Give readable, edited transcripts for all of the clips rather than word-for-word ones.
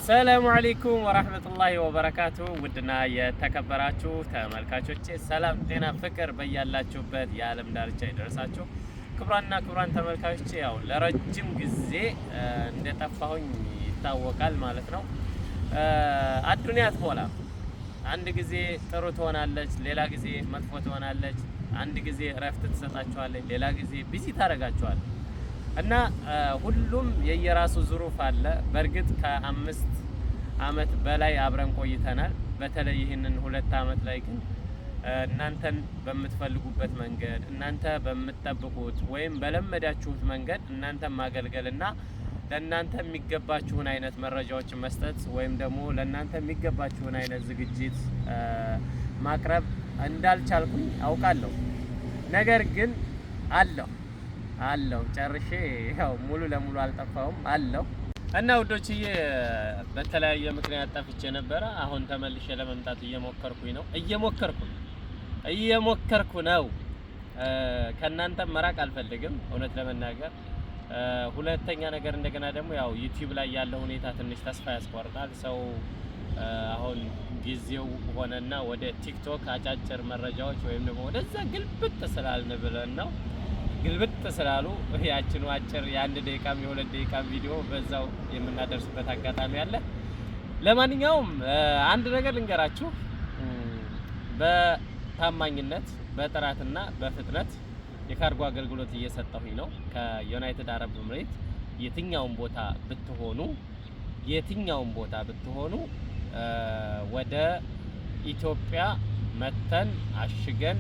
ሰላሙ አለይኩም ወራህመቱላሂ ወበረካቱ። ውድና የተከበራችሁ ተመልካቾቼ ሰላም፣ ጤና፣ ፍቅር በያላችሁበት የዓለም ዳርቻ ይደርሳችሁ። ክቡራንና ክቡራን ተመልካቾቼ ያው ለረጅም ጊዜ እንደጠፋሁኝ ይታወቃል ማለት ነው። አዱንያ አትሞላም። አንድ ጊዜ ጥሩ ትሆናለች፣ ሌላ ጊዜ መጥፎ ትሆናለች። አንድ ጊዜ እረፍት ትሰጣችኋለች፣ ሌላ ጊዜ ቢዚ ታደርጋችኋለች። እና ሁሉም የየራሱ ዙሩፍ አለ። በእርግጥ ከ5 አመት በላይ አብረን ቆይተናል። በተለይ ይህንን 2 አመት ላይ ግን እናንተን በምትፈልጉበት መንገድ፣ እናንተ በምትጠብቁት ወይም በለመዳችሁት መንገድ እናንተን ማገልገልና ለእናንተ የሚገባችሁን አይነት መረጃዎችን መስጠት ወይም ደግሞ ለእናንተ የሚገባችሁን አይነት ዝግጅት ማቅረብ እንዳልቻልኩኝ አውቃለሁ። ነገር ግን አለው ጨርሼ ያው ሙሉ ለሙሉ አልጠፋውም አለው። እና ውዶችዬ በተለያየ ምክንያት ጠፍቼ ነበረ። አሁን ተመልሼ ለመምጣት እየሞከርኩ ነው። ከእናንተ መራቅ አልፈልግም እውነት ለመናገር። ሁለተኛ ነገር እንደገና ደግሞ ያው ዩቲዩብ ላይ ያለው ሁኔታ ትንሽ ተስፋ ያስቆርጣል። ሰው አሁን ጊዜው ሆነና ወደ ቲክቶክ አጫጭር መረጃዎች ወይም ደግሞ ወደዛ ግልብጥ ስላልን ብለን ነው ግልብጥ ስላሉ ያችን አጭር የ1 ደቂቃም የ2 ደቂቃም ቪዲዮ በዛው የምናደርስበት አጋጣሚ አለ። ለማንኛውም አንድ ነገር ልንገራችሁ። በታማኝነት በጥራትና በፍጥነት የካርጎ አገልግሎት እየሰጠሁኝ ነው። ከዩናይትድ አረብ ኤምሬት የትኛውም ቦታ ብትሆኑ ወደ ኢትዮጵያ መተን አሽገን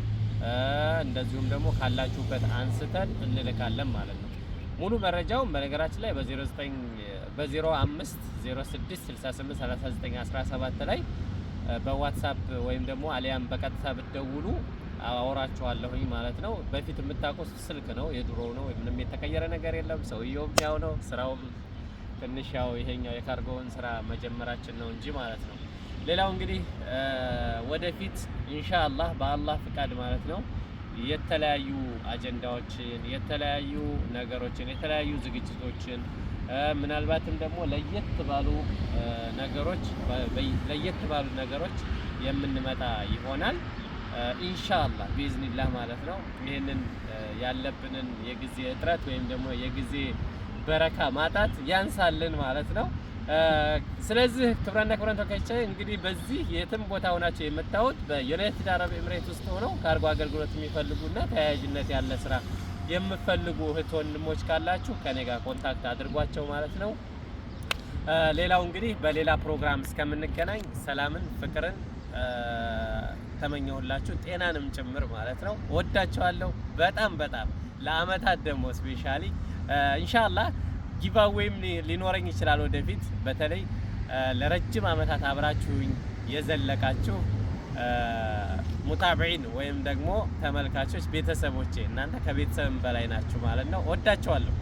እንደዚሁም ደግሞ ካላችሁበት አንስተን እንልካለን ማለት ነው። ሙሉ መረጃው በነገራችን ላይ በ095060683917 ላይ በዋትስአፕ ወይም ደግሞ አሊያም በቀጥታ ብትደውሉ አወራችኋለሁኝ ማለት ነው። በፊት የምታውቁት ስልክ ነው፣ የድሮው ነው። ምንም የተቀየረ ነገር የለም። ሰውየውም ያው ነው፣ ስራውም ትንሽ ያው ይሄኛው የካርጎውን ስራ መጀመራችን ነው እንጂ ማለት ነው። ሌላው እንግዲህ ወደፊት ኢንሻአላህ በአላህ ፍቃድ ማለት ነው የተለያዩ አጀንዳዎችን፣ የተለያዩ ነገሮችን፣ የተለያዩ ዝግጅቶችን ምናልባትም ደግሞ ለየት ባሉ ነገሮች የምንመጣ ይሆናል ኢንሻአላህ ቢዝኒላህ ማለት ነው። ይሄንን ያለብንን የጊዜ እጥረት ወይም ደግሞ የጊዜ በረካ ማጣት ያንሳልን ማለት ነው። ስለዚህ ክብራና ተከታዮች እንግዲህ በዚህ የትም ቦታ ሆናችሁ የምታዩት በዩናይትድ አረብ ኤምሬት ውስጥ ሆነው ካርጎ አገልግሎት የሚፈልጉና ተያያዥነት ያለ ስራ የምትፈልጉ እህት ወንድሞች ካላችሁ ከኔ ጋር ኮንታክት አድርጓቸው ማለት ነው። ሌላው እንግዲህ በሌላ ፕሮግራም እስከምንገናኝ ሰላምን፣ ፍቅርን ተመኘሁላችሁ፣ ጤናንም ጭምር ማለት ነው። ወዳችኋለሁ በጣም ለአመታት ደግሞ ስፔሻሊ ኢንሻአላህ ጊቫዌም ሊኖረኝ ይችላል ወደፊት። በተለይ ለረጅም አመታት አብራችሁኝ የዘለቃችሁ ሙታቢዒን ወይም ደግሞ ተመልካቾች ቤተሰቦቼ፣ እናንተ ከቤተሰብም በላይ ናችሁ ማለት ነው። ወዳችኋለሁ።